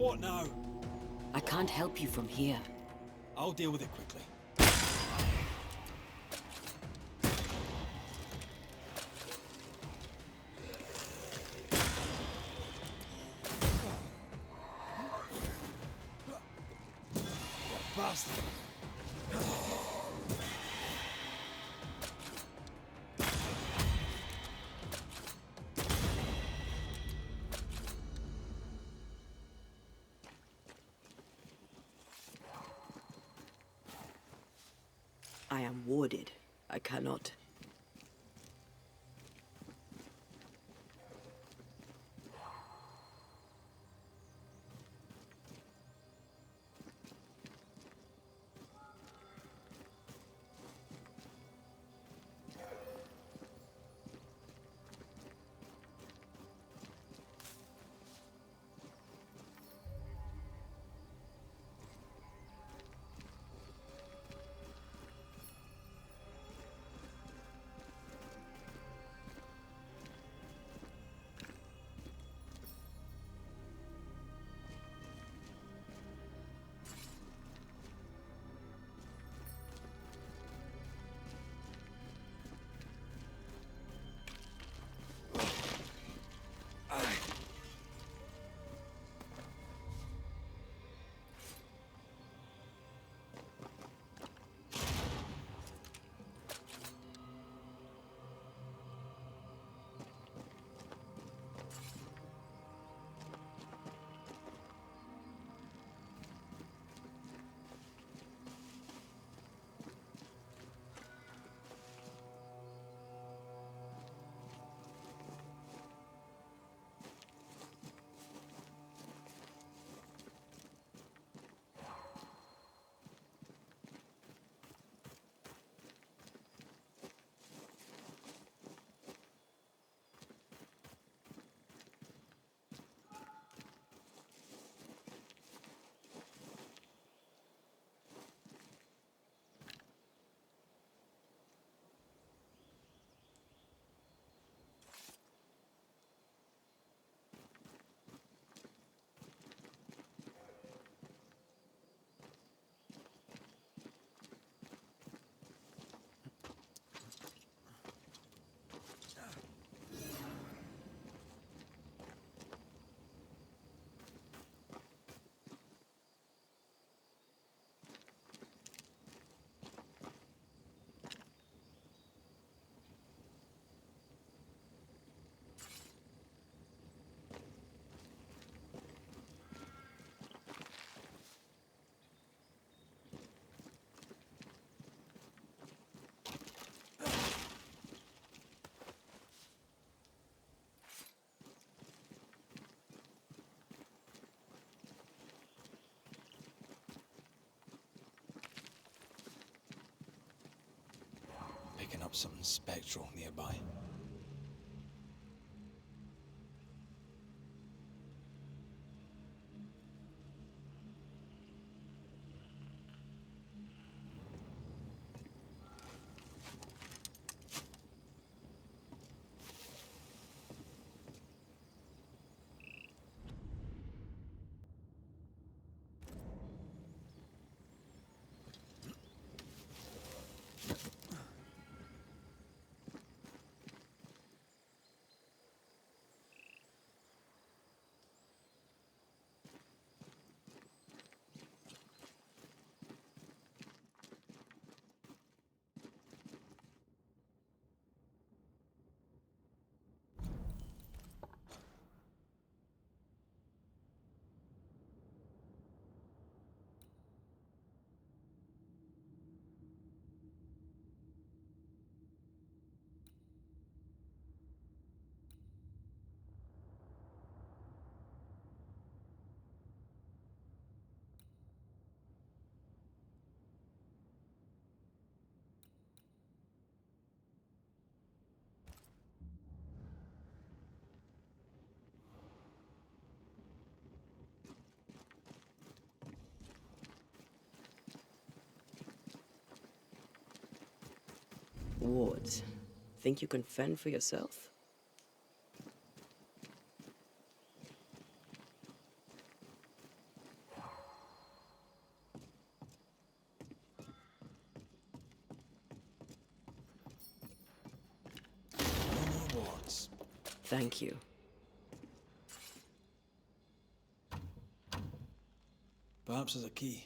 What now? I can't help you from here. I'll deal with it quickly. Bastard! I am warded. I cannot. Picking up something spectral nearby. Wards. Think you can fend for yourself? Thank you. Perhaps there's a key.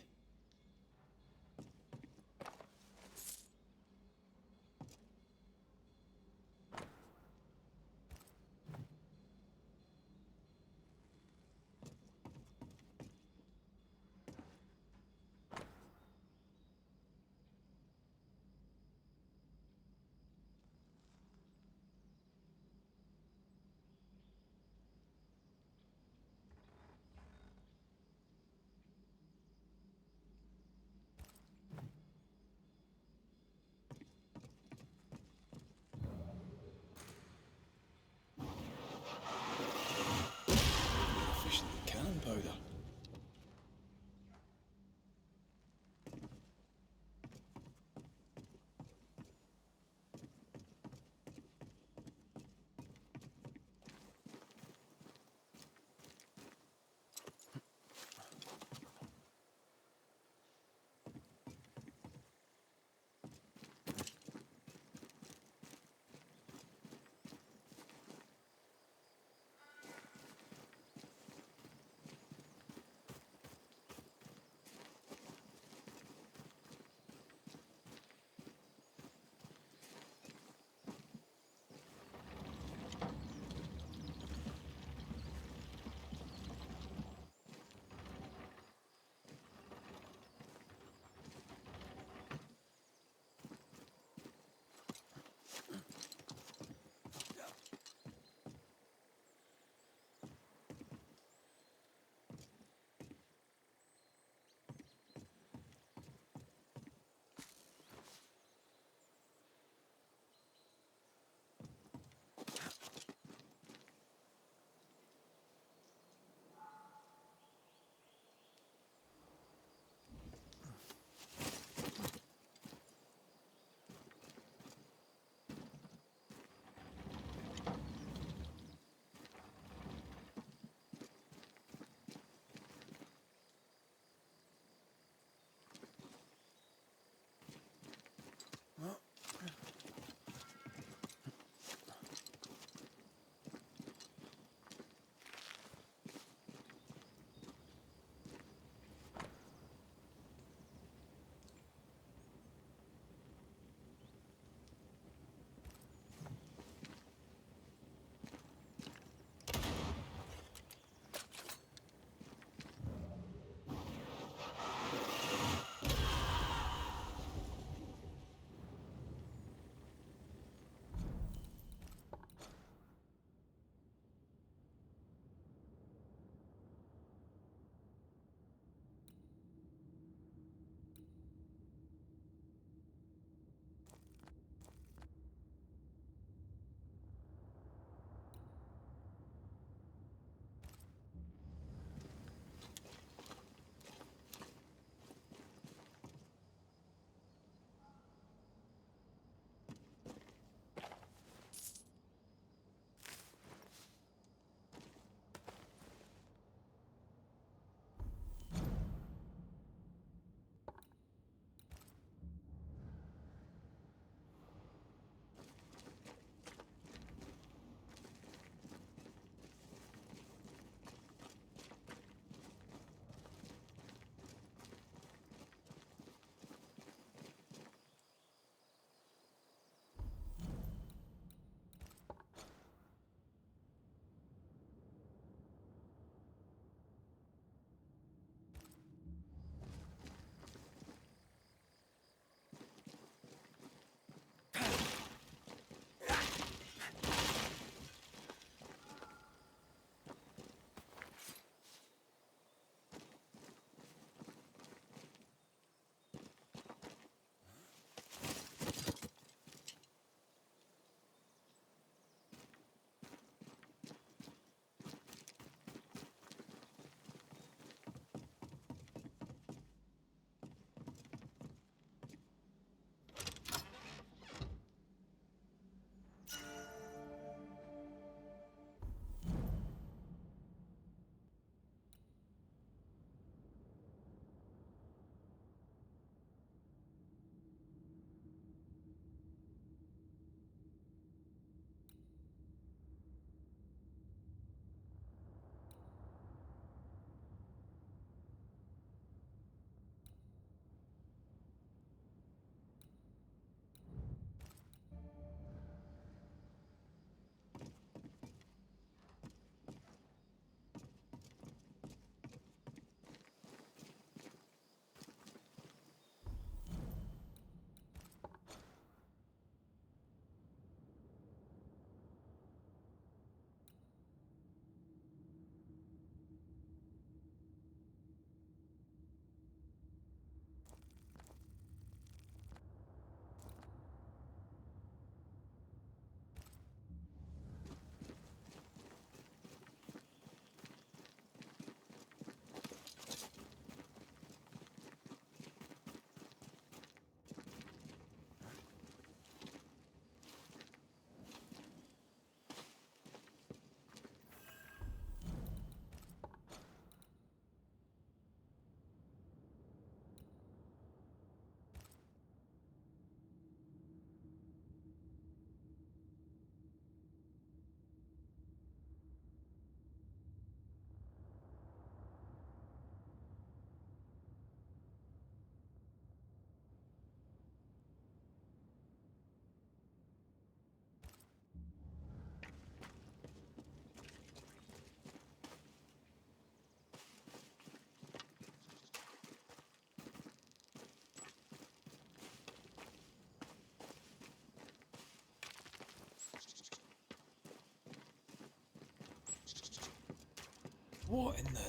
What in the...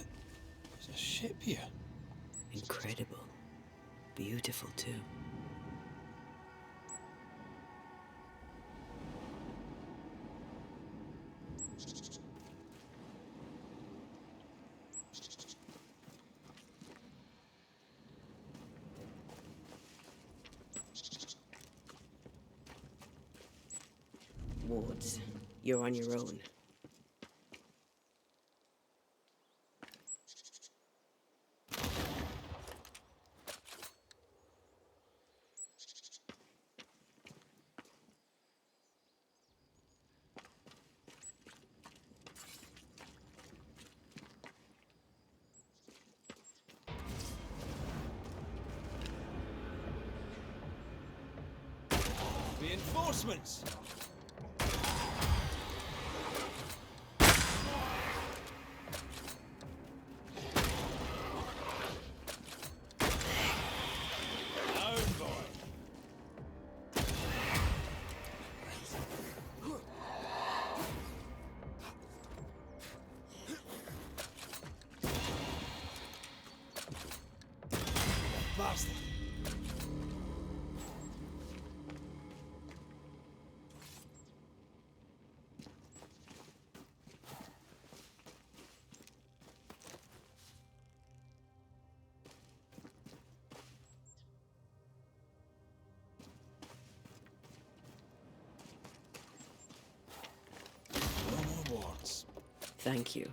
There's a ship here. Incredible. Beautiful, too. Wards, you're on your own. Reinforcements! Bastard. No more wards. Thank you.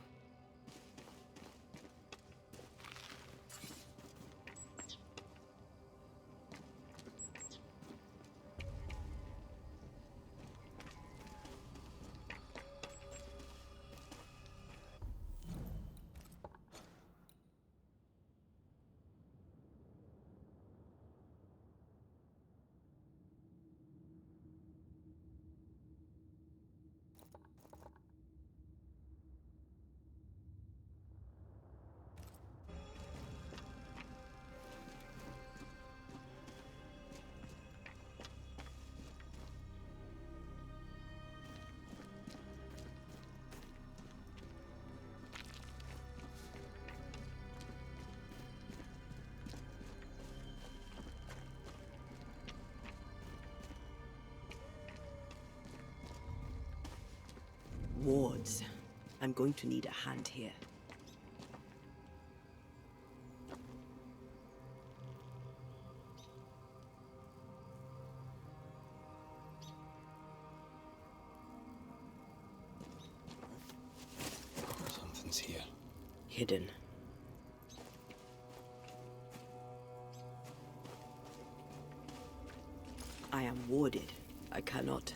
Wards, I'm going to need a hand here. Something's here. Hidden. I am warded. I cannot.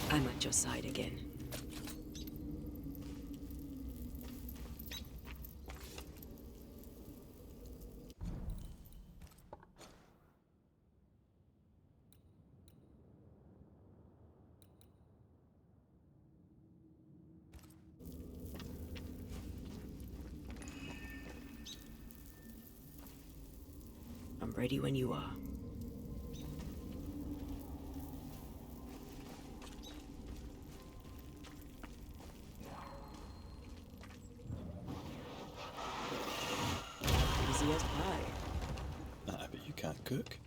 I'm at your side again. I'm ready when you are. Easy as pie. I bet you can't cook.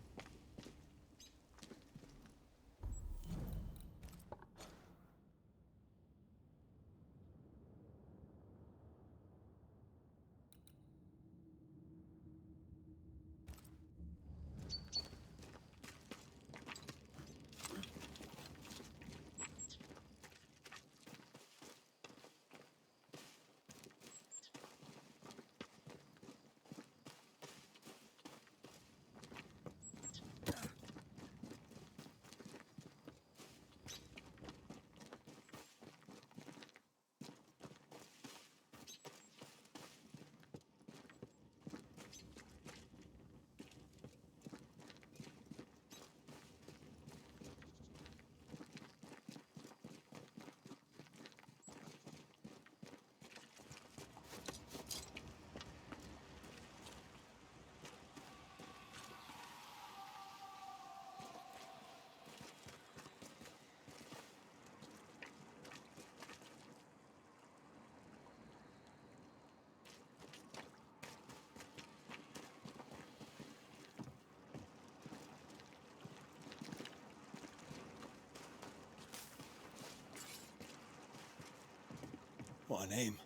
What a name.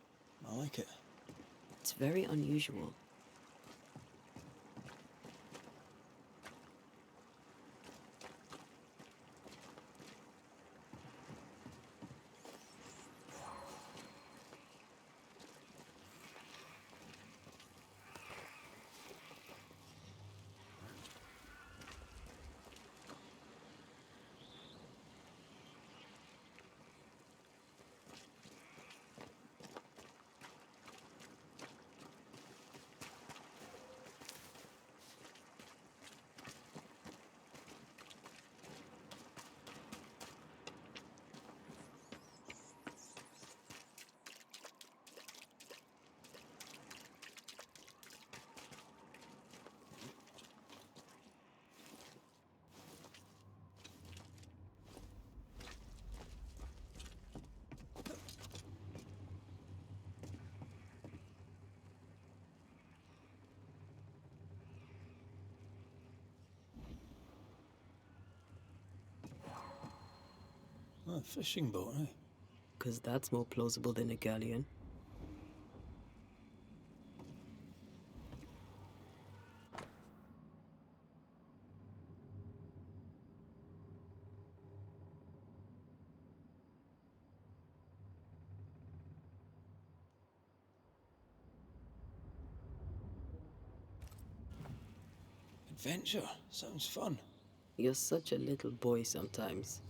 I like it. It's very unusual. Oh, a fishing boat, eh? 'Cause that's more plausible than a galleon. Adventure. Sounds fun. You're such a little boy sometimes.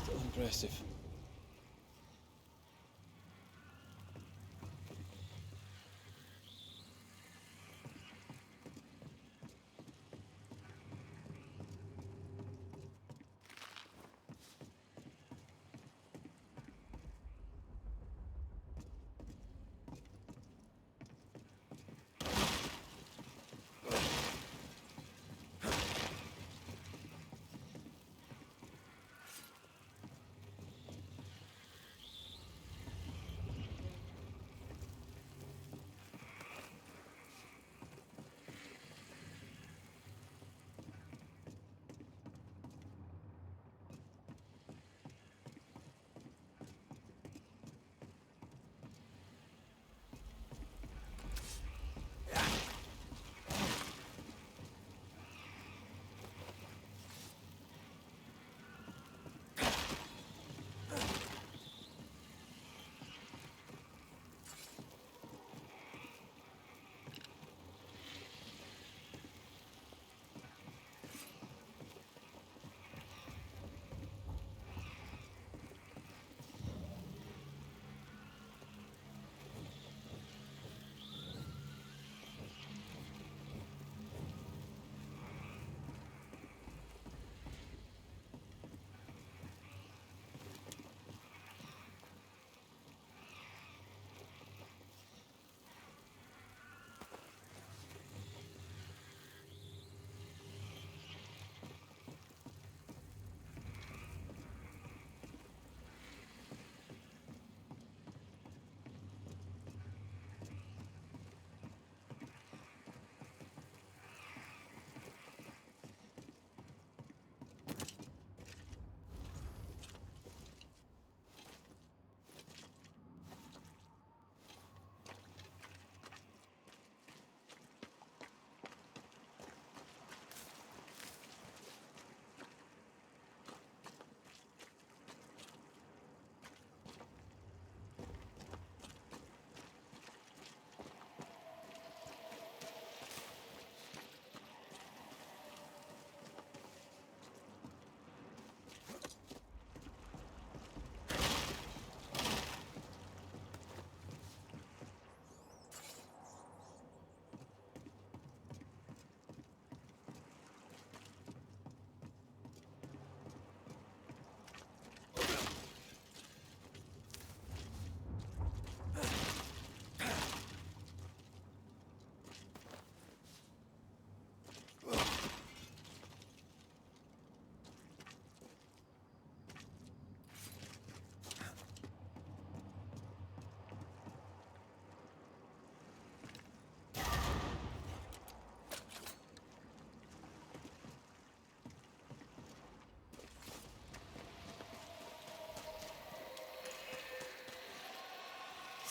Still impressive.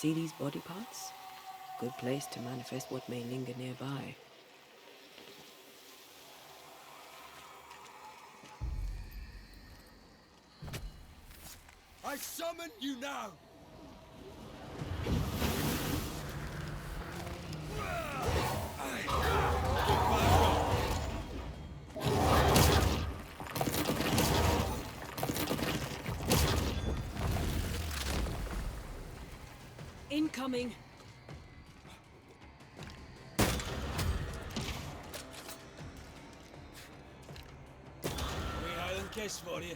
See these body parts? Good place to manifest what may linger nearby. I summon you now! Incoming! We Highland kiss for you.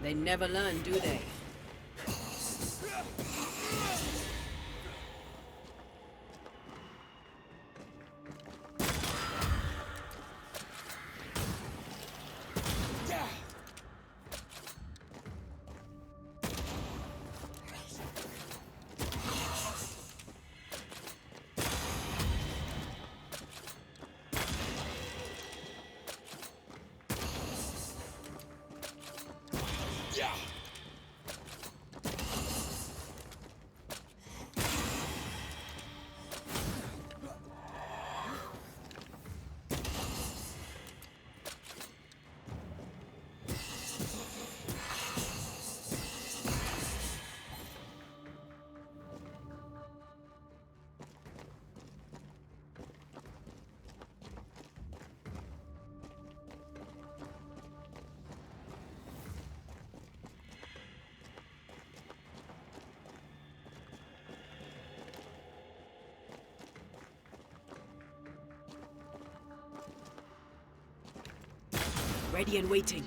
They never learn, do they? Ready and waiting.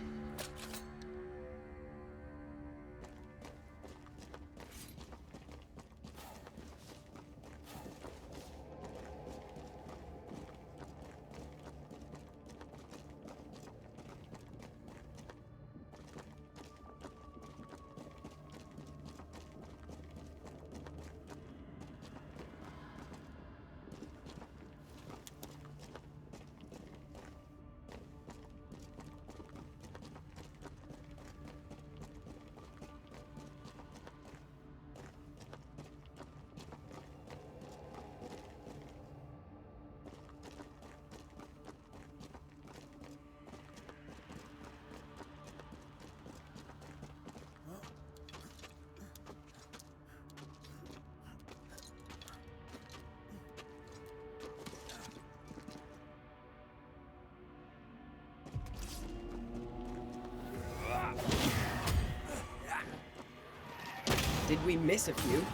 Did we miss a few?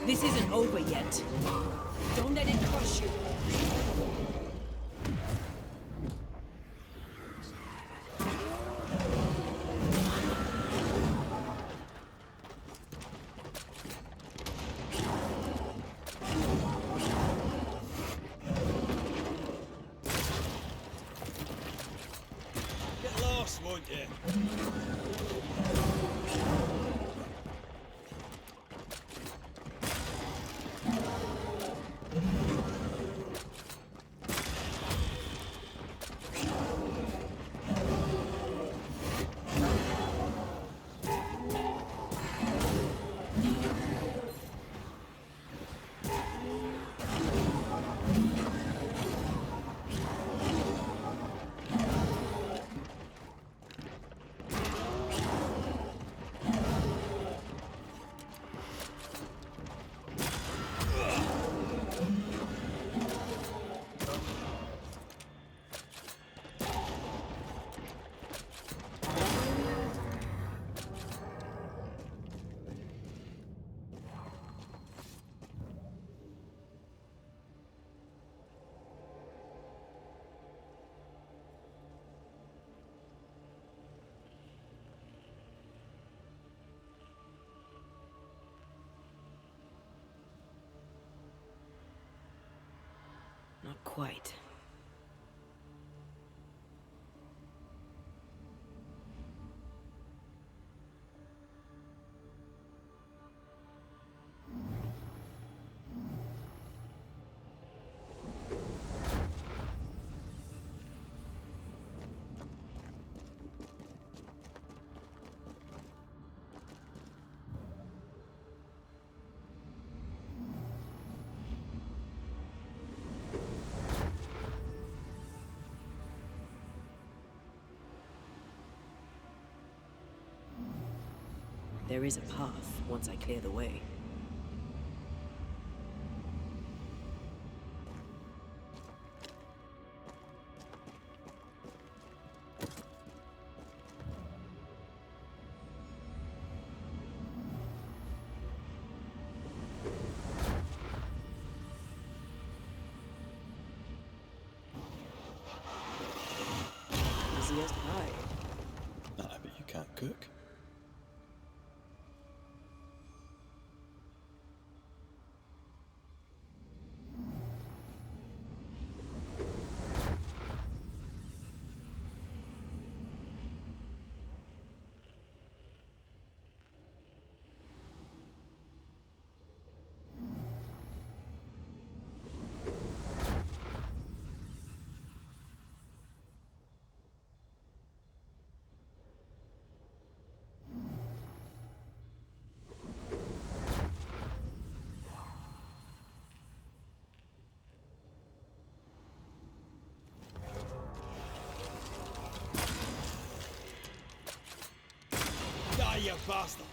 This isn't over yet. Don't let it crush you. Get lost, won't you? Not quite. There is a path once I clear the way. Easy as pie. Nah, but you can't cook. Die, you bastard!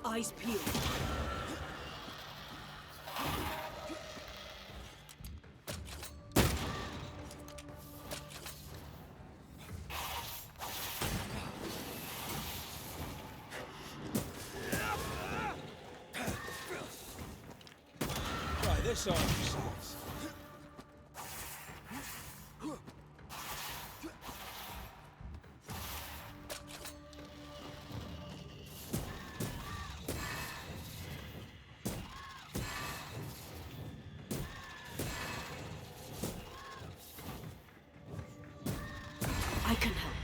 Eyes peeled. Right, this arm sucks. I can help.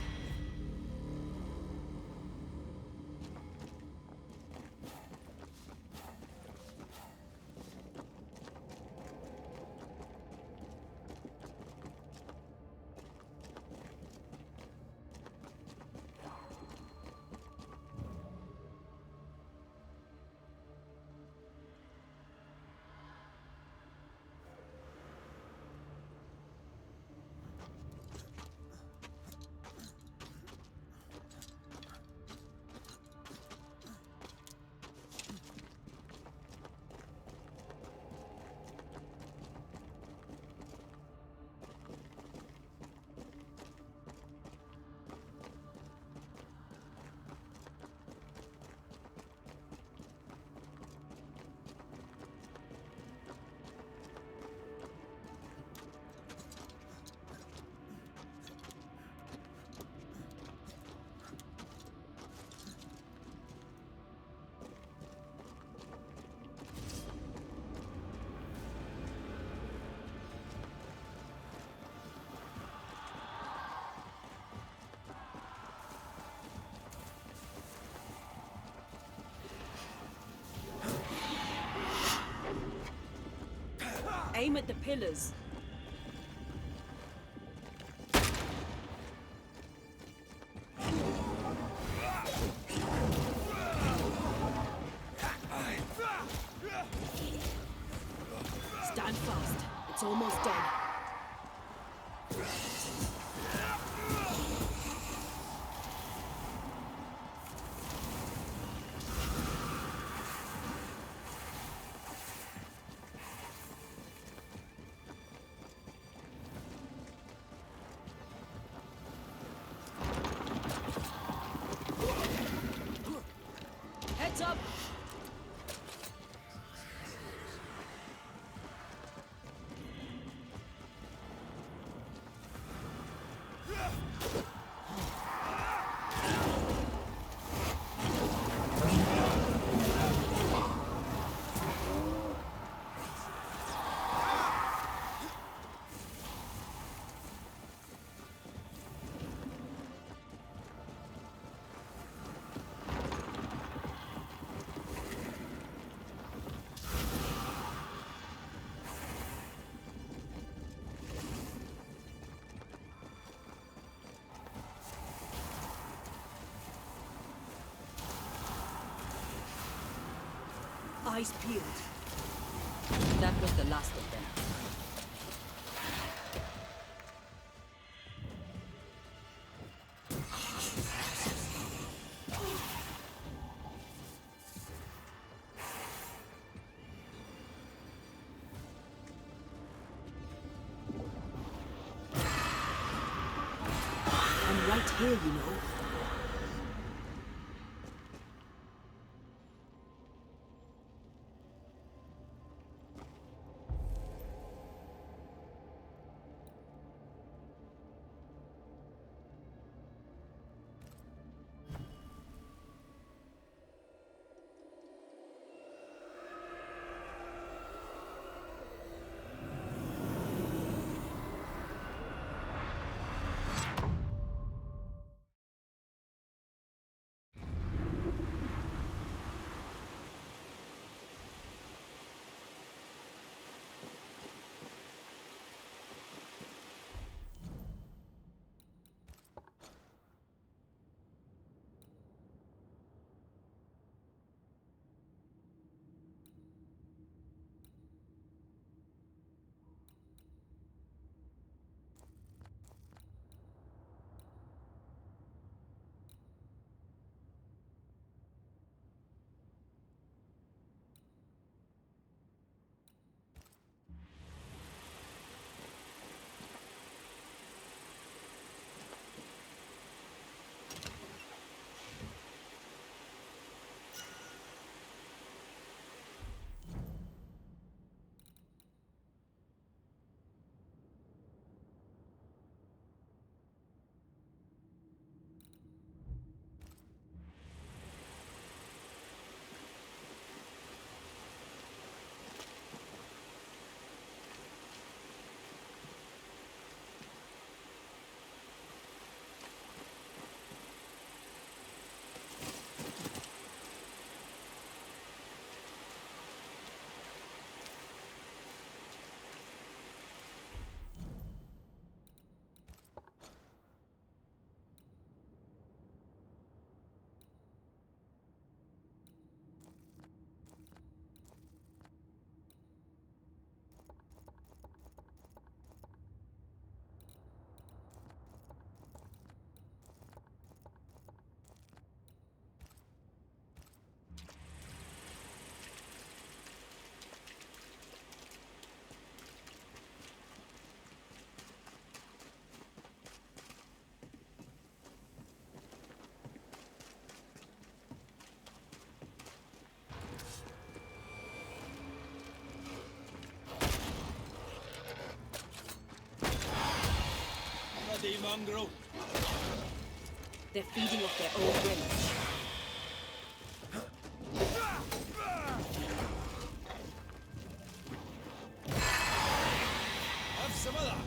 Aim at the pillars. Stand fast. It's almost done. Heads up! Eyes peeled. That was the last of them. I'm right here, you know. Bloody mongrel. They're feeding off their own whims. Have some of that.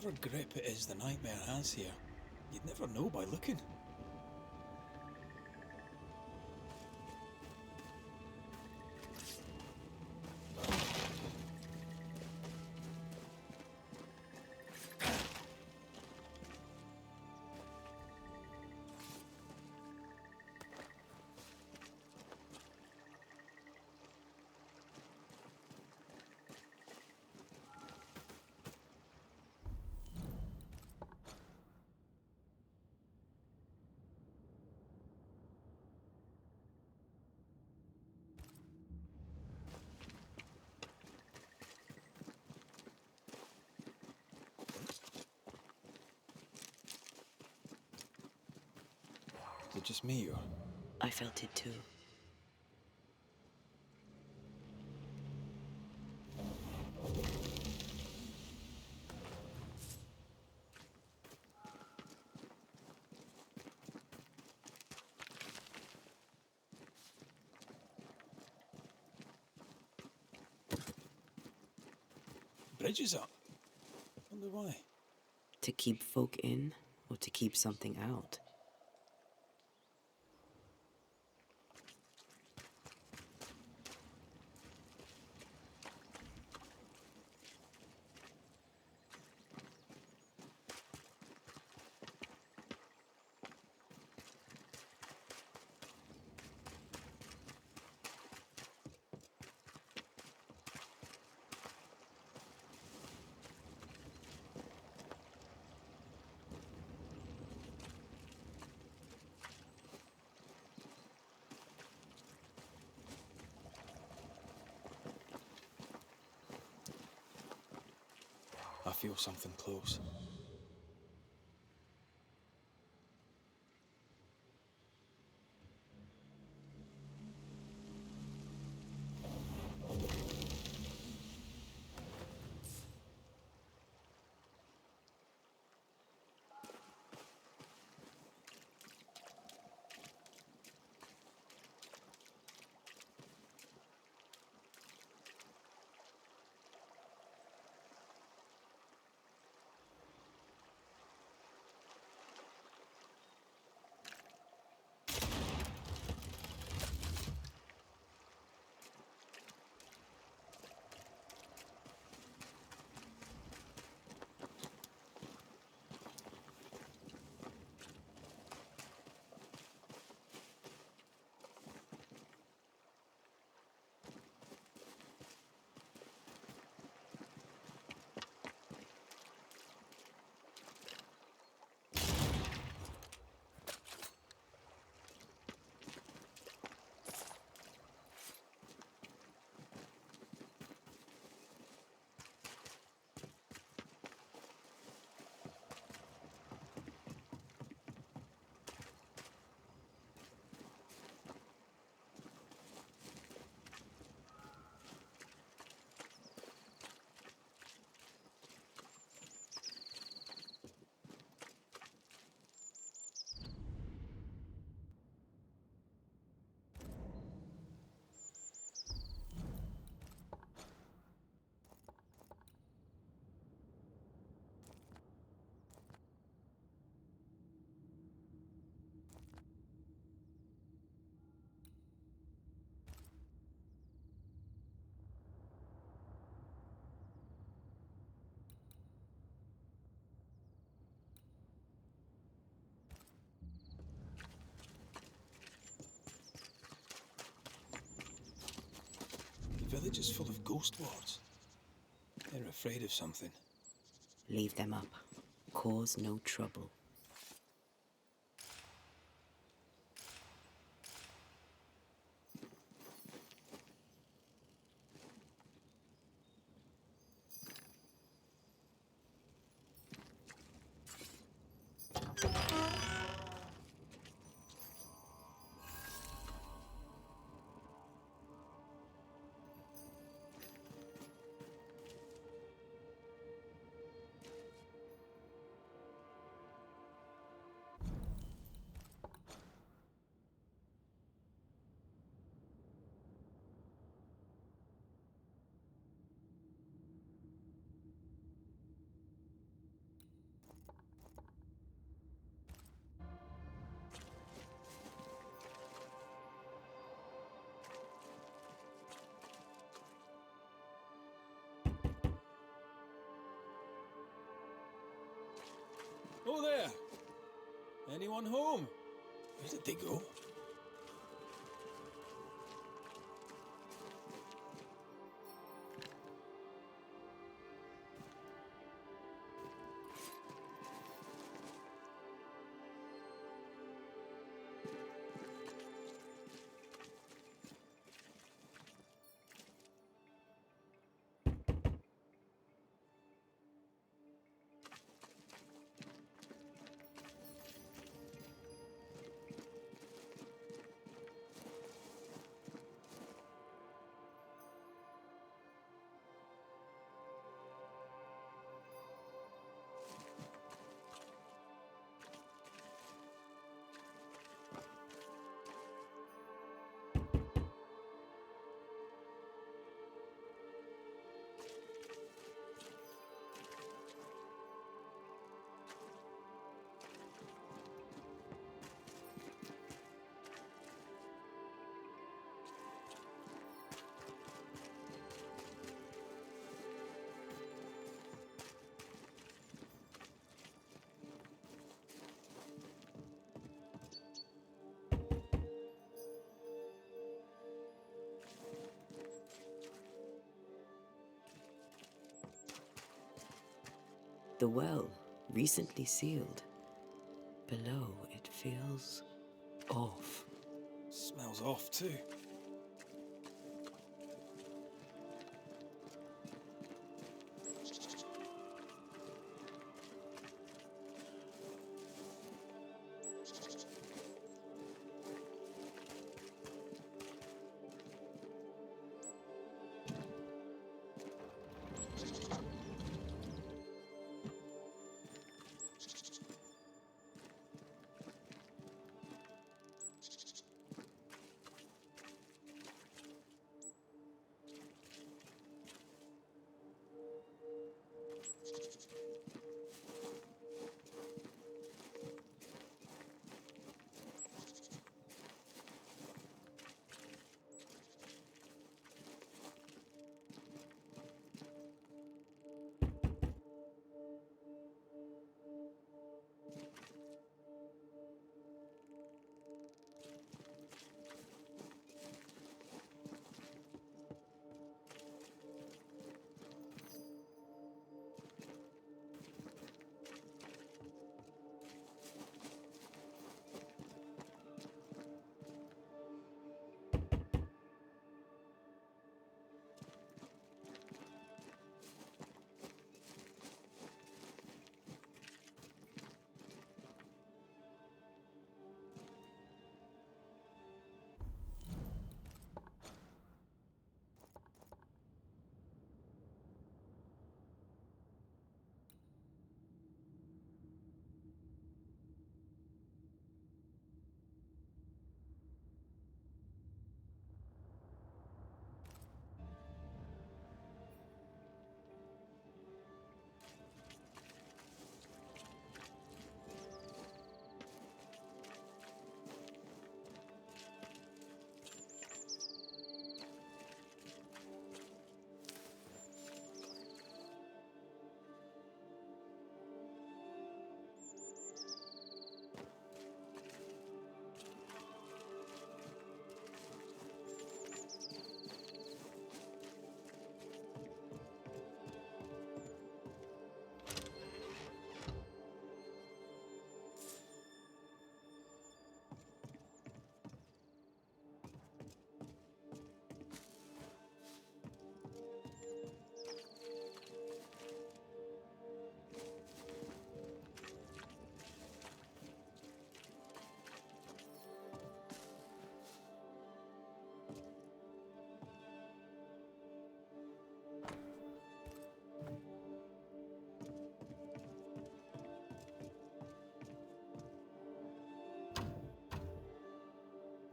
whatever grip it is the nightmare has here, you'd never know by looking. Is it just me, or? I felt it too. Bridge is up. Wonder why. To keep folk in, or to keep something out? I feel something close. The village is full of ghost lords. They're afraid of something. Leave them up. Cause no trouble. Oh there! Anyone home? Where did they go? The well, recently sealed. Below, it feels off. Smells off too.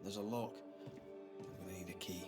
There's a lock. I'm gonna need a key.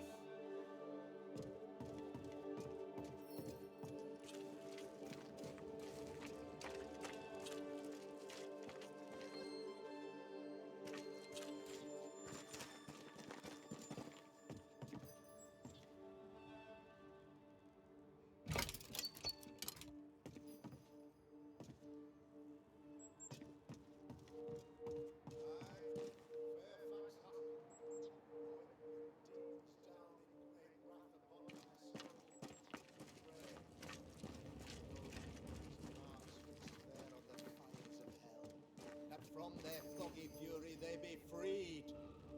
from their foggy fury they be freed,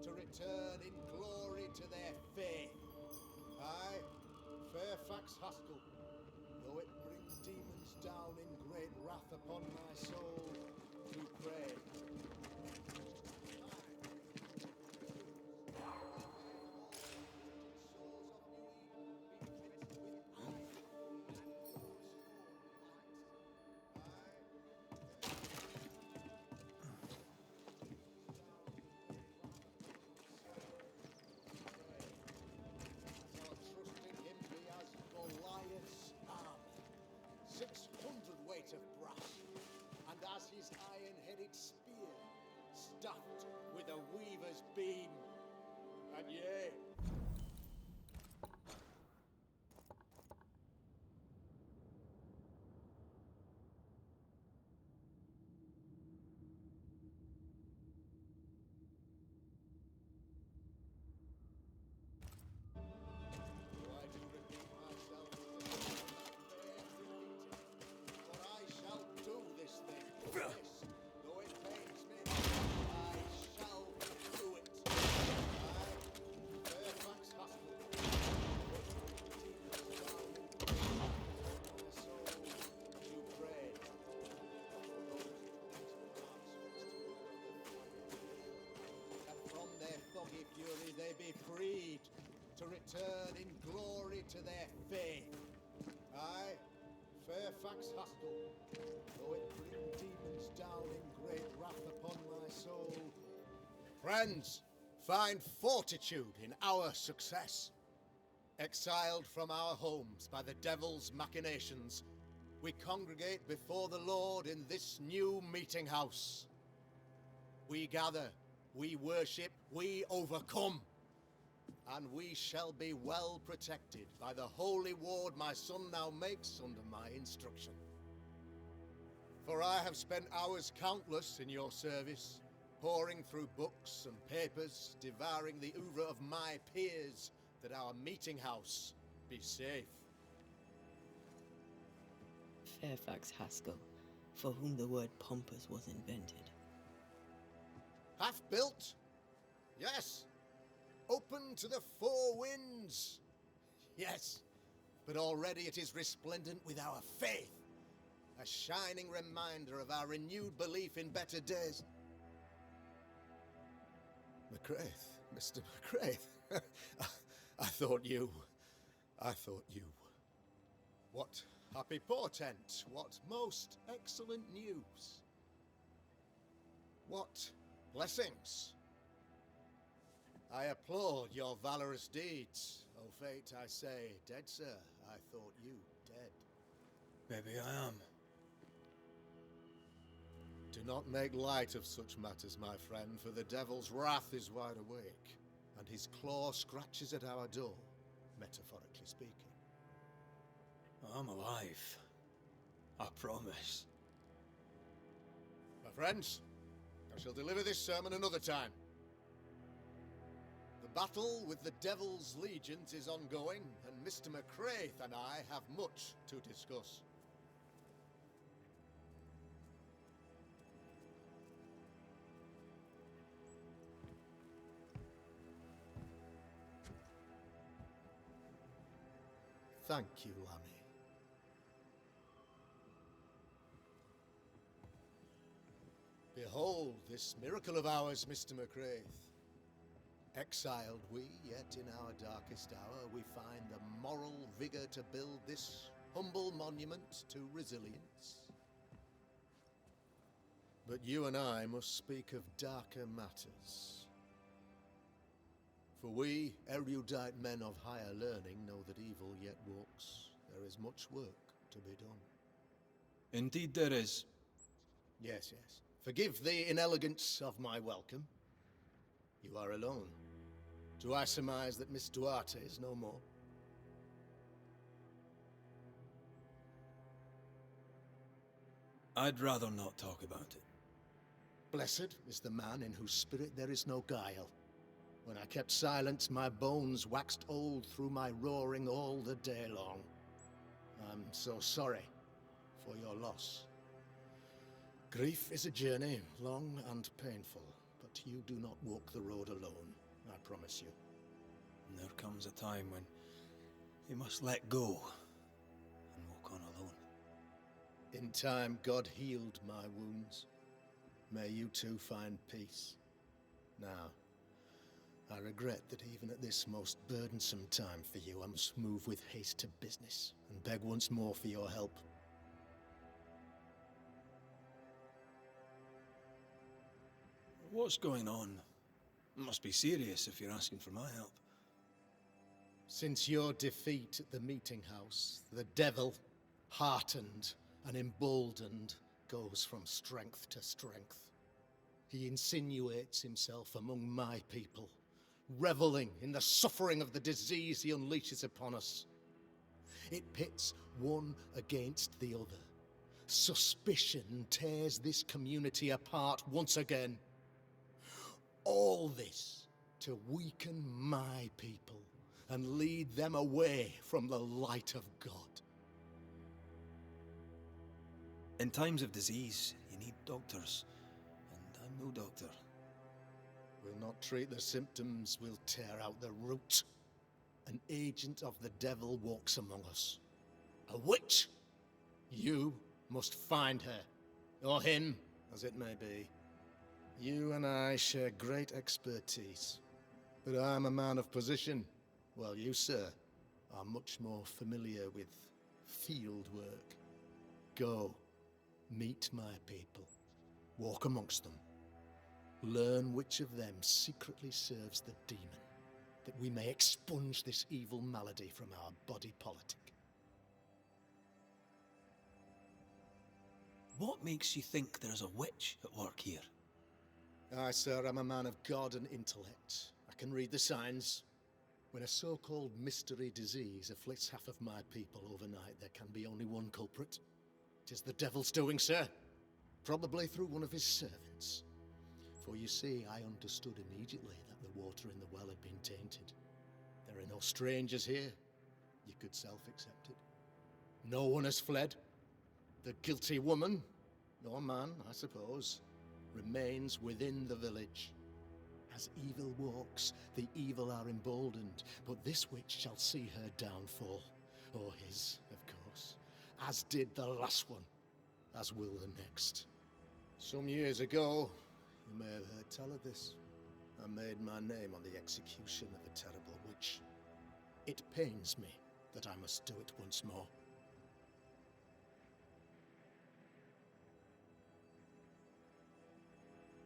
to return in glory to their faith. I, Fairfax Haskell, though it bring demons down in great wrath upon my soul, do pray. Trusting him be as Goliath's armor, 600 weight of brass, and as his iron-headed spear, stuffed with a weaver's beam. And yea, I do repeat myself, for I shall do this thing. Yes, though it pains me, I shall do it. I, Fairfax Haskell, my soul to pray. That from their foggy fury they be freed, to return in glory to their faith. I, Fairfax Haskell, though it bring demons down in great wrath upon my soul. Friends, find fortitude in our success. Exiled from our homes by the devil's machinations, we congregate before the Lord in this new meeting house. We gather, we worship, we overcome. And we shall be well protected by the holy ward my son now makes under my instruction. For I have spent hours countless in your service, poring through books and papers, devouring the oeuvre of my peers, that our meeting house be safe. Fairfax Haskell, for whom the word pompous was invented. Half built? Yes. Open to the four winds? Yes. But already it is resplendent with our faith, a shining reminder of our renewed belief in better days. McCraith, Mr. McCraith. I thought you. What happy portent, what most excellent news. What blessings. I applaud your valorous deeds. O fate, I say, dead sir, I thought you dead. Maybe I am. Do not make light of such matters, my friend, for the devil's wrath is wide awake, and his claw scratches at our door, metaphorically speaking. I'm alive. I promise. My friends, I shall deliver this sermon another time. The battle with the devil's legions is ongoing, and Mr. McCraith and I have much to discuss. Thank you, Lammy. Behold this miracle of ours, Mr. McCraith. Exiled we, yet in our darkest hour we find the moral vigor to build this humble monument to resilience. But you and I must speak of darker matters. For we, erudite men of higher learning, know that evil yet walks. There is much work to be done. Indeed there is. Yes, yes. Forgive the inelegance of my welcome. You are alone. Do I surmise that Miss Duarte is no more? I'd rather not talk about it. Blessed is the man in whose spirit there is no guile. When I kept silence, my bones waxed old through my roaring all the day long. I'm so sorry for your loss. Grief is a journey, long and painful, but you do not walk the road alone, I promise you. And there comes a time when you must let go and walk on alone. In time, God healed my wounds. May you too find peace. Now, I regret that even at this most burdensome time for you, I must move with haste to business and beg once more for your help. What's going on? It must be serious if you're asking for my help. Since your defeat at the meeting house, the devil, heartened and emboldened, goes from strength to strength. He insinuates himself among my people, reveling in the suffering of the disease he unleashes upon us. It pits one against the other. Suspicion tears this community apart once again. All this to weaken my people and lead them away from the light of God. In times of disease, you need doctors, and I'm no doctor. We'll not treat the symptoms, we'll tear out the root. An agent of the devil walks among us. A witch! You must find her, or him, as it may be. You and I share great expertise, but I'm a man of position, while you, sir, are much more familiar with field work. Go, meet my people, walk amongst them, learn which of them secretly serves the demon, that we may expunge this evil malady from our body politic. What makes you think there's a witch at work here? I, sir, am a man of God and intellect. I can read the signs. When a so-called mystery disease afflicts half of my people overnight, there can be only one culprit. It is the devil's doing, sir. Probably through one of his servants. For you see, I understood immediately that the water in the well had been tainted. There are no strangers here. You could self-accept it. No one has fled. The guilty woman, or man, I suppose, remains within the village. As evil walks, the evil are emboldened, but this witch shall see her downfall, or his, of course, as did the last one, as will the next. Some years ago, you may have heard tell of this, I made my name on the execution of a terrible witch. It pains me that I must do it once more.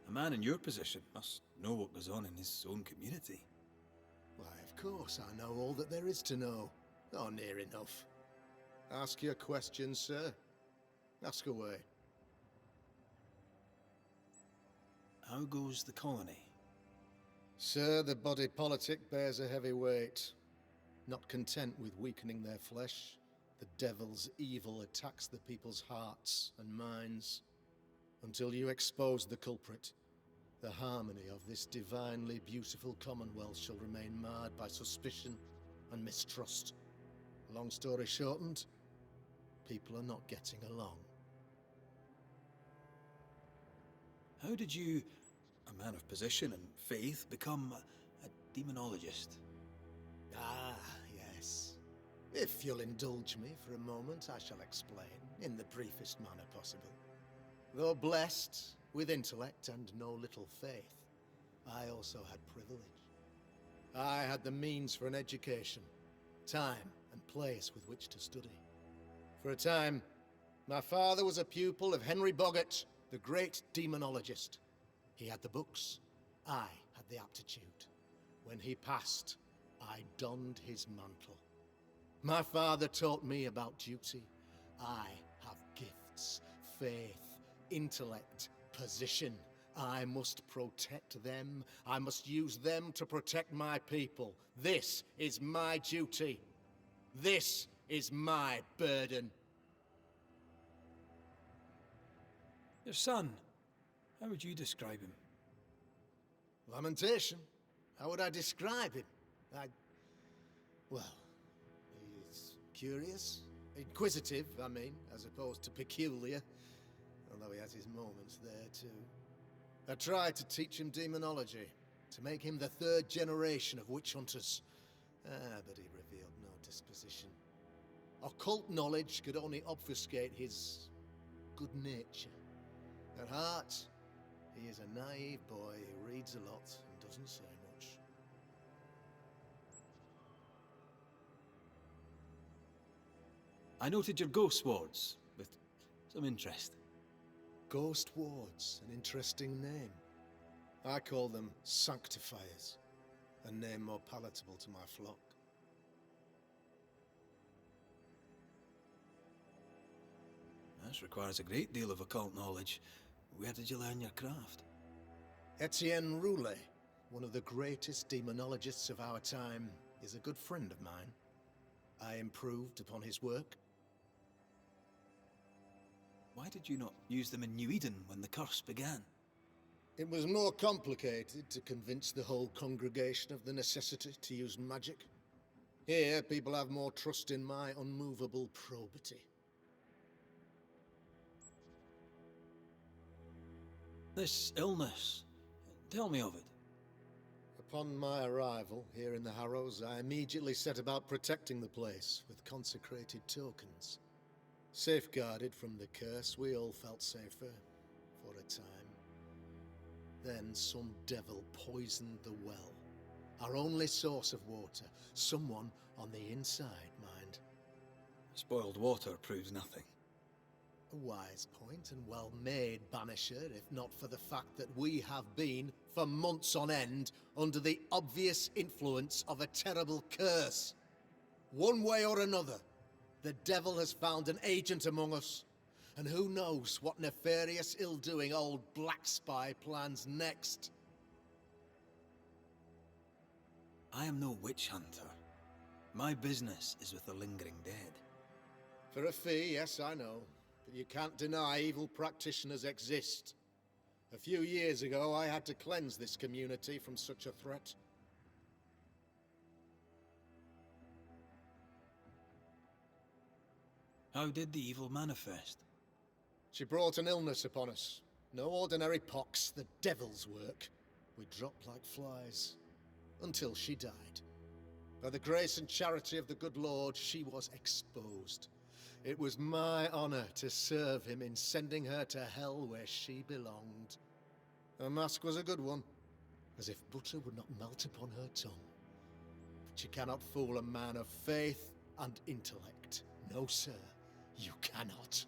A man in your position must know what goes on in his own community. Why, of course, I know all that there is to know. Oh, near enough. Ask your questions, sir. Ask away. How goes the colony? Sir, the body politic bears a heavy weight. Not content with weakening their flesh, the devil's evil attacks the people's hearts and minds. Until you expose the culprit, the harmony of this divinely beautiful commonwealth shall remain marred by suspicion and mistrust. Long story shortened, people are not getting along. How did you, a man of position and faith, become a demonologist? Ah, yes. If you'll indulge me for a moment, I shall explain in the briefest manner possible. Though blessed with intellect and no little faith, I also had privilege. I had the means for an education, time and place with which to study. For a time, my father was a pupil of Henry Boggart, the great demonologist. He had the books, I had the aptitude. When he passed, I donned his mantle. My father taught me about duty. I have gifts, faith, intellect, position. I must protect them. I must use them to protect my people. This is my duty. This is my burden. Your son, how would you describe him? Lamentation. How would I describe him? Well, he's curious. Inquisitive, I mean, as opposed to peculiar. although he has his moments there too. I tried to teach him demonology, to make him the third generation of witch hunters. But he revealed no disposition. Occult knowledge could only obfuscate his good nature. At heart, he is a naive boy who reads a lot and doesn't say much. I noted your ghost wards with some interest. Ghost wards, an interesting name. I call them sanctifiers, a name more palatable to my flock. This requires a great deal of occult knowledge. Where did you learn your craft? Etienne Roulet, one of the greatest demonologists of our time, is a good friend of mine. I improved upon his work. Why did you not use them in New Eden when the curse began? It was more complicated to convince the whole congregation of the necessity to use magic. Here, people have more trust in my unmovable probity. This illness, tell me of it. Upon my arrival here in the Harrows, I immediately set about protecting the place with consecrated tokens. Safeguarded from the curse, we all felt safer for a time. Then some devil poisoned the well, our only source of water. Someone on the inside, mind. Spoiled water proves nothing. A wise point and well made, Banisher, if not for the fact that we have been, for months on end, under the obvious influence of a terrible curse. One way or another, the devil has found an agent among us, and who knows what nefarious ill-doing old Black Spy plans next. I am no witch hunter. My business is with the lingering dead. For a fee, yes, I know. But you can't deny evil practitioners exist. A few years ago, I had to cleanse this community from such a threat. How did the evil manifest? She brought an illness upon us. No ordinary pox, the devil's work. We dropped like flies, until she died. By the grace and charity of the good Lord, she was exposed. It was my honor to serve him in sending her to hell where she belonged. Her mask was a good one, as if butter would not melt upon her tongue. But you cannot fool a man of faith and intellect. No, sir, you cannot.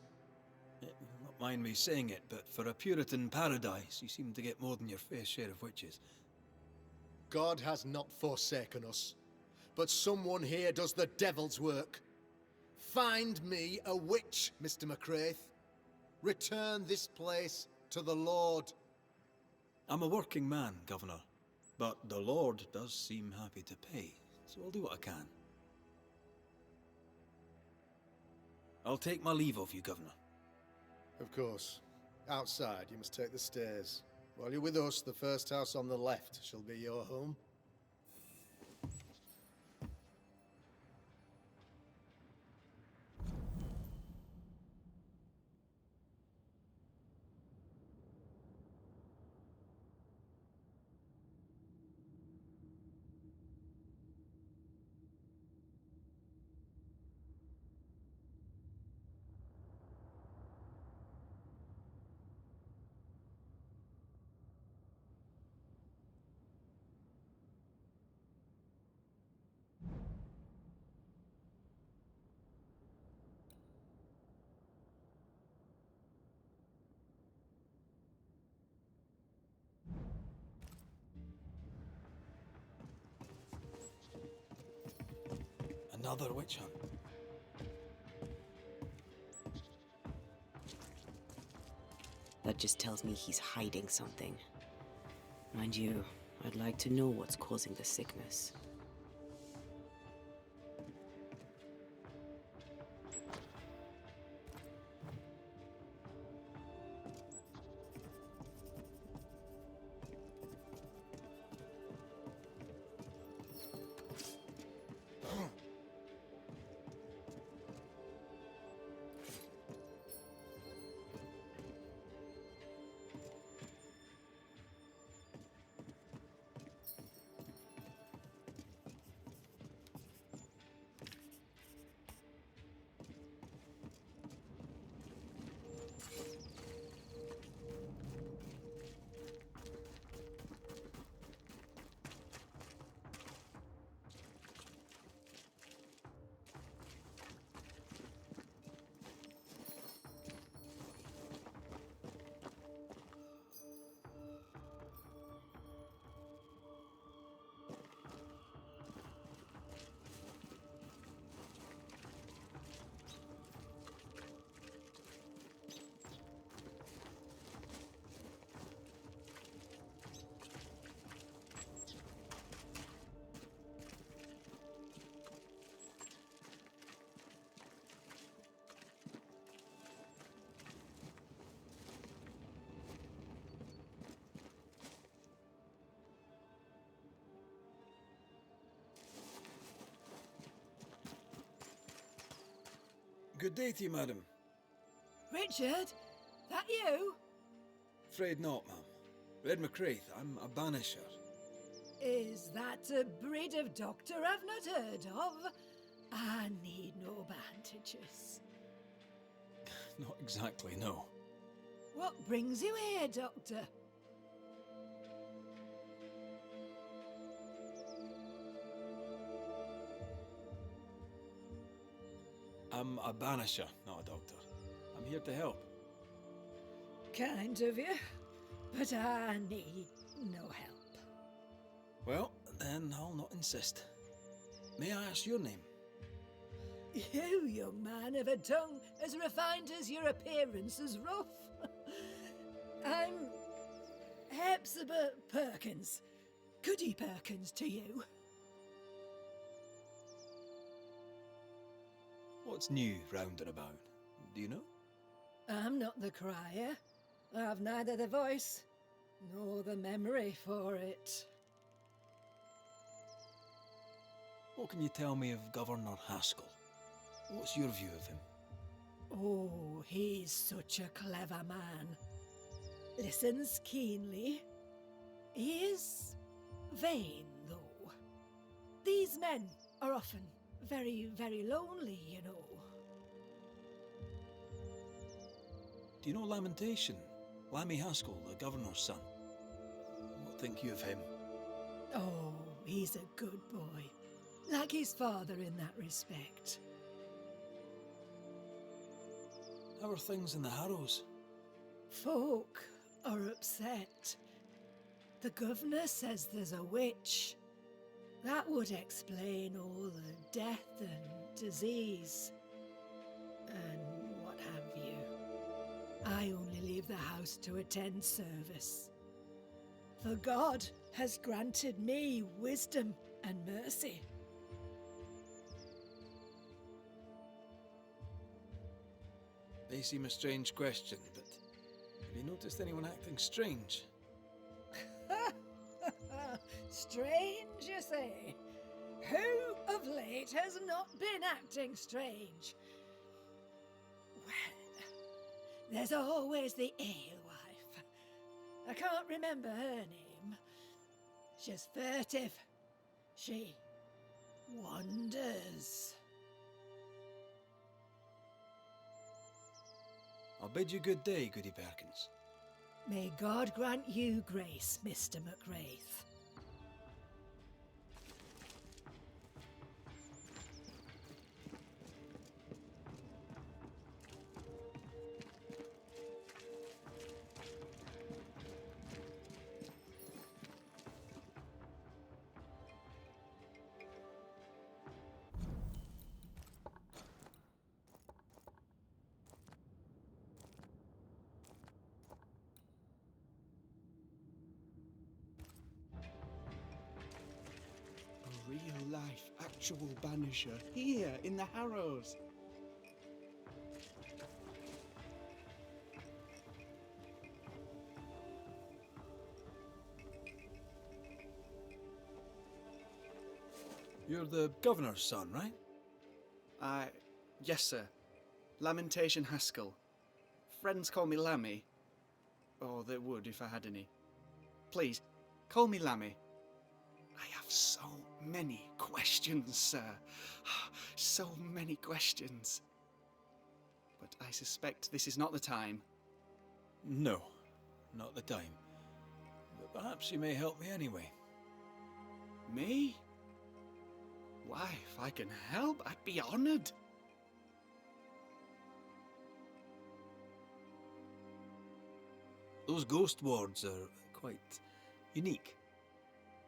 Not mind me saying it, but for a Puritan paradise, you seem to get more than your fair share of witches. God has not forsaken us, but someone here does the devil's work. Find me a witch, Mr. McCraith. Return this place to the Lord. I'm a working man, Governor, but the Lord does seem happy to pay, so I'll do what I can. I'll take my leave of you, Governor. Of course. Outside, you must take the stairs. While you're with us, the first house on the left shall be your home. Another witch hunt. That just tells me he's hiding something. Mind you, I'd like to know what's causing the sickness. Good day to you, madam. Richard? That you? Afraid not, ma'am. Red McCraith, I'm a banisher. Is that a breed of doctor I've not heard of? I need no bandages. Not exactly, no. What brings you here, Doctor? I'm a banisher, not a doctor. I'm here to help. Kind of you, but I need no help. Well, then I'll not insist. May I ask your name? You, young man, have a tongue as refined as your appearance is rough. I'm Hepzibah Perkins. Goody Perkins to you. What's new round and about? Do you know? I'm not the crier. I've neither the voice nor the memory for it. What can you tell me of Governor Haskell? What's your view of him? Oh, he's such a clever man. Listens keenly. He is vain, though. These men are often very, very lonely, you know. Do you know Lamentation? Lammy Haskell, the governor's son. What think you of him? Oh, he's a good boy. Like his father in that respect. How are things in the Harrows? Folk are upset. The governor says there's a witch. That would explain all the death and disease. And what have you. I only leave the house to attend service. For God has granted me wisdom and mercy. May seem a strange question, but have you noticed anyone acting strange? Strange, you say? Who of late has not been acting strange? Well, there's always the alewife. I can't remember her name. She's furtive. She wanders. I'll bid you good day, Goody Perkins. May God grant you grace, Mr. McWraith. A real-life, actual banisher here in the Harrows. You're the governor's son, right? Yes, sir. Lamentation Haskell. Friends call me Lammy. Or they would if I had any. Please, call me Lammy. I have so many questions, sir. So many questions. But I suspect this is not the time. No, not the time. But perhaps you may help me anyway. Me? Why, if I can help, I'd be honoured. Those ghost wards are quite unique.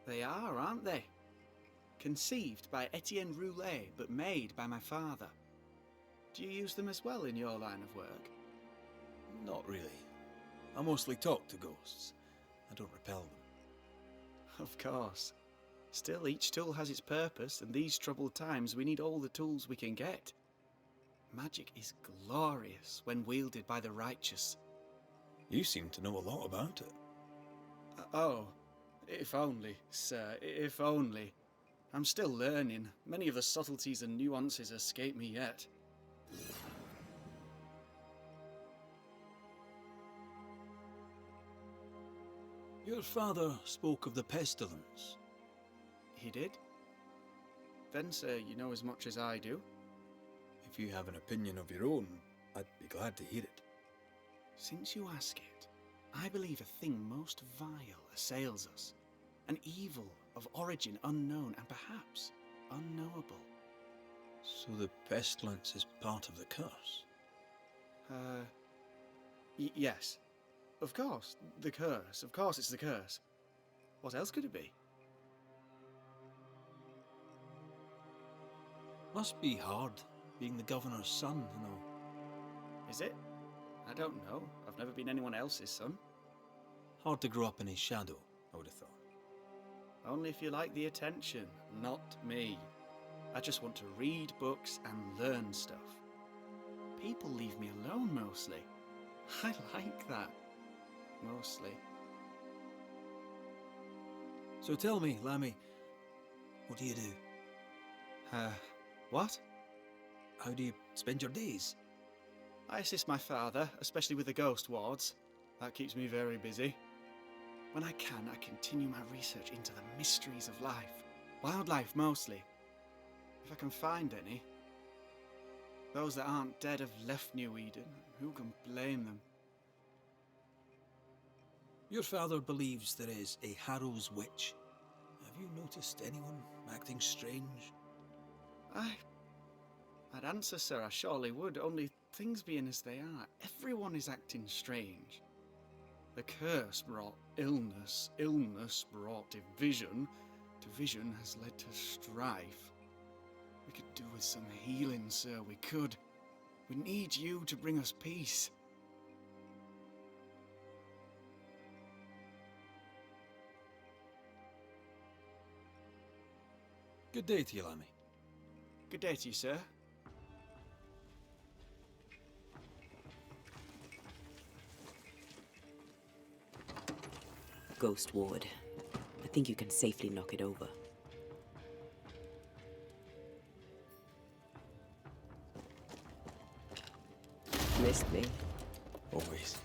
They are, aren't they? Conceived by Etienne Roulet, but made by my father. Do you use them as well in your line of work? Not really. I mostly talk to ghosts. I don't repel them. Of course. Still, each tool has its purpose, and these troubled times we need all the tools we can get. Magic is glorious when wielded by the righteous. You seem to know a lot about it. Oh, if only, sir, if only. I'm still learning. Many of the subtleties and nuances escape me yet. Your father spoke of the pestilence. He did? Then, sir, you know as much as I do. If you have an opinion of your own, I'd be glad to hear it. Since you ask it, I believe a thing most vile assails us. An evil of origin unknown and perhaps unknowable. So the pestilence is part of the curse? Yes. Of course, the curse. Of course it's the curse. What else could it be? Must be hard, being the governor's son and all. Is it? I don't know. I've never been anyone else's son. Hard to grow up in his shadow, I would have thought. Only if you like the attention, not me. I just want to read books and learn stuff. People leave me alone mostly. I like that. Mostly. So tell me, Lammy, what do you do? What? How do you spend your days? I assist my father, especially with the ghost wards. That keeps me very busy. When I can, I continue my research into the mysteries of life. Wildlife, mostly. If I can find any. Those that aren't dead have left New Eden. Who can blame them? Your father believes there is a Harrows witch. Have you noticed anyone acting strange? I'd answer, sir, I surely would, only things being as they are, everyone is acting strange. The curse brought illness, illness brought division, division has led to strife. We could do with some healing, sir, we could. We need you to bring us peace. Good day to you, Lammy. Good day to you, sir. Ghost ward. I think you can safely knock it over. Missed me. Always.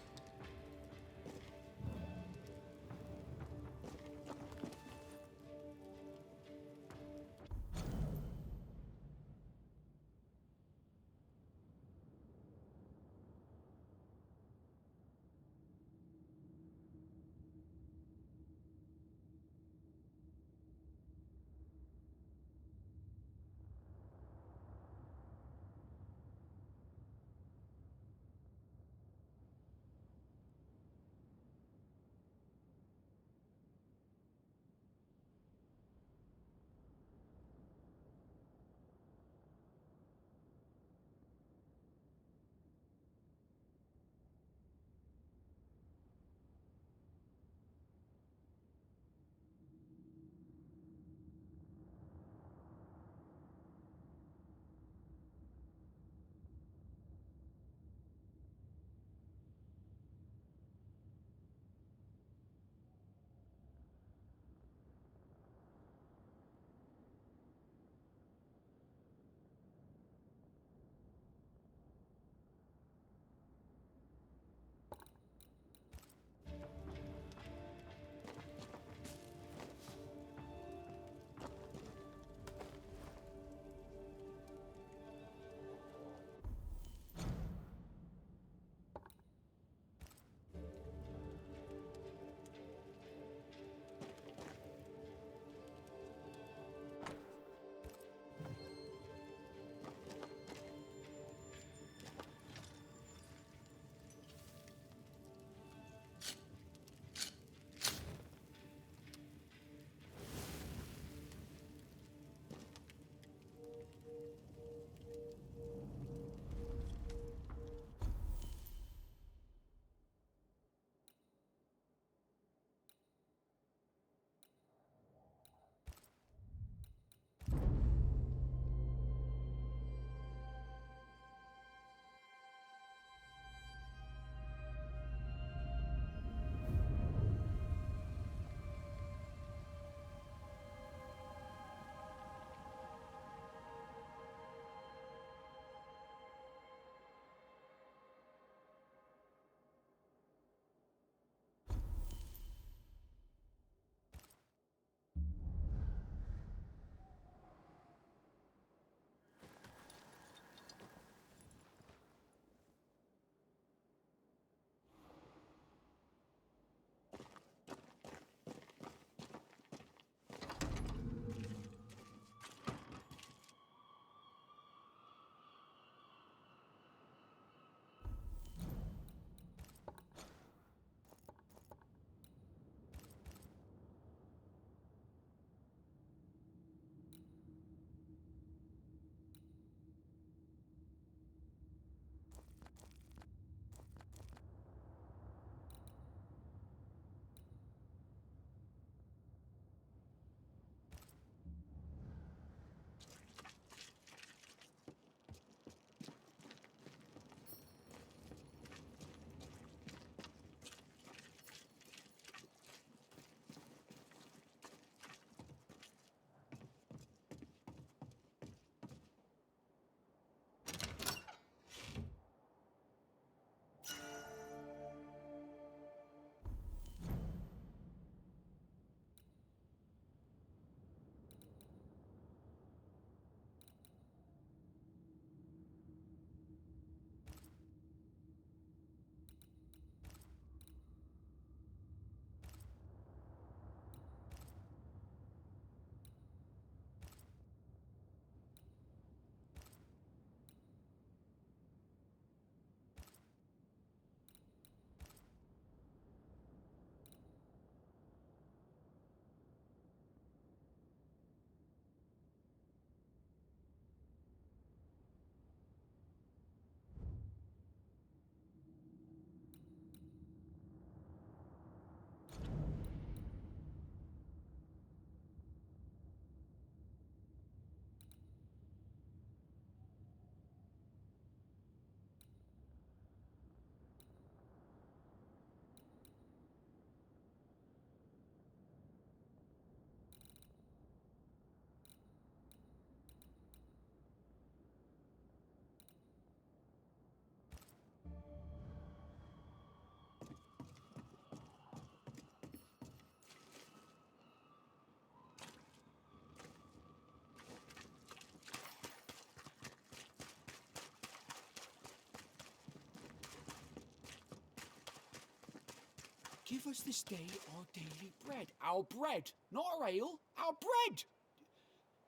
Give us this day our daily bread. Our bread, not our ale, our bread!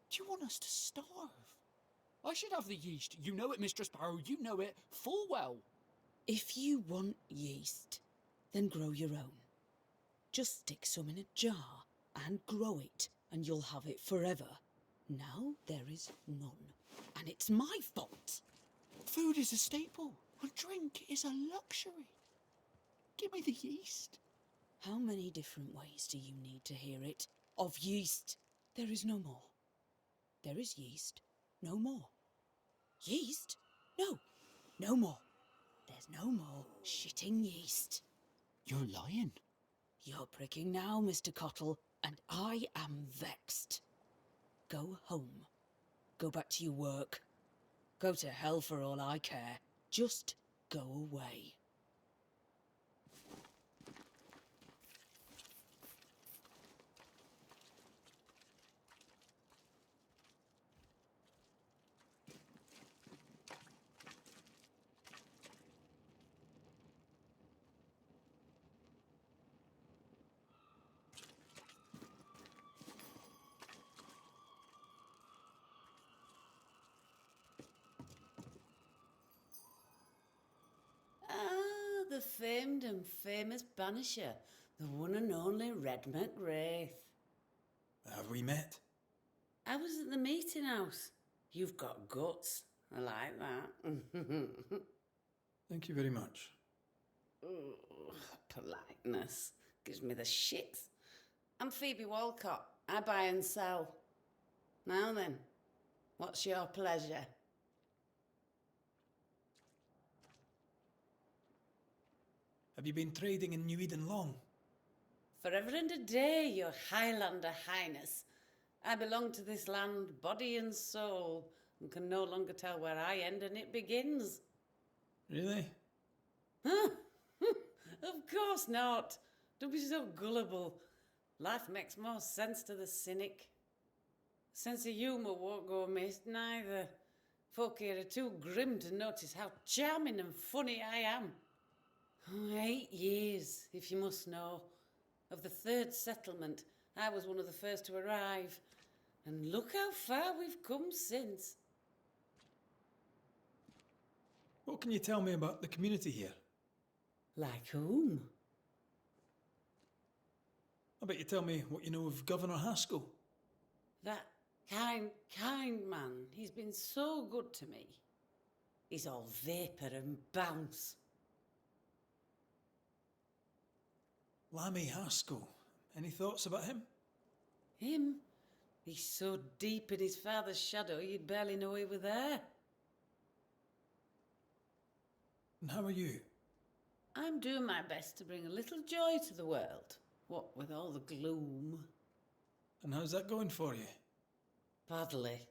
Do you want us to starve? I should have the yeast. You know it, Mistress Barrow, you know it full well. If you want yeast, then grow your own. Just stick some in a jar and grow it, and you'll have it forever. Now there is none, and it's my fault. Food is a staple, and drink is a luxury. Give me the yeast. How many different ways do you need to hear it? Of yeast, there is no more. There is yeast, no more. Yeast? No, no more. There's no more shitting yeast. You're lying. You're pricking now, Mr. Cottle, and I am vexed. Go home. Go back to your work. Go to hell for all I care. Just go away. Ah, the famed and famous banisher, the one and only Red McWraith. Have we met? I was at the meeting house. You've got guts. I like that. Thank you very much. Ugh, politeness gives me the shits. I'm Phoebe Walcott. I buy and sell. Now then, what's your pleasure? Have you been trading in New Eden long? Forever and a day, your Highlander Highness. I belong to this land, body and soul, and can no longer tell where I end and it begins. Really? Huh? Of course not. Don't be so gullible. Life makes more sense to the cynic. Sense of humour won't go amiss, neither. Folk here are too grim to notice how charming and funny I am. 8 years, if you must know. Of the third settlement, I was one of the first to arrive. And look how far we've come since. What can you tell me about the community here? Like whom? I bet you tell me what you know of Governor Haskell. That kind man. He's been so good to me. He's all vapour and bounce. Lammy Haskell. Any thoughts about him? Him? He's so deep in his father's shadow you'd barely know he were there. And how are you? I'm doing my best to bring a little joy to the world. What with all the gloom. And how's that going for you? Badly.